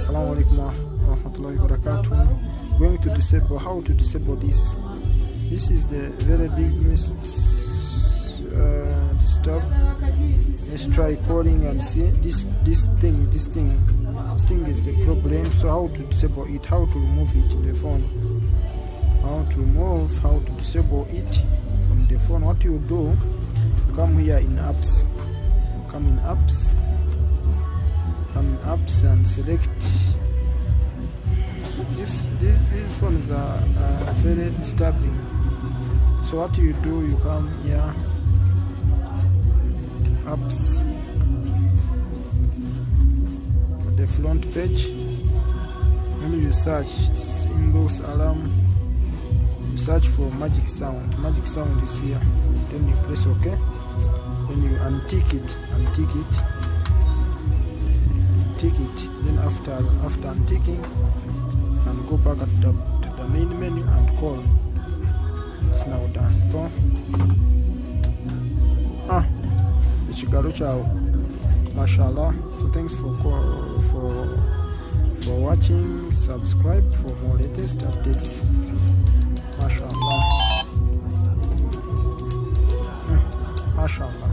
Assalamu alaikum wa rahmatullahi wa barakatuh. Going to disable, how to disable this. This is the very big stop. Let's try calling and see. This thing is the problem. So how to disable it, how to remove it in the phone, how to disable it from the phone. What you do, you come here in apps, come in apps and select. These phones are very disturbing. So what you do, you come here, apps, the front page, and you search inbox alarm. You search for magic sound is here. Then you press OK. Then you untick it. Then after unticking, and go back to the main menu and call. It's now done. So Chigaro ciao, mashallah. So thanks for watching. Subscribe for more latest updates. Mashallah. Mashallah.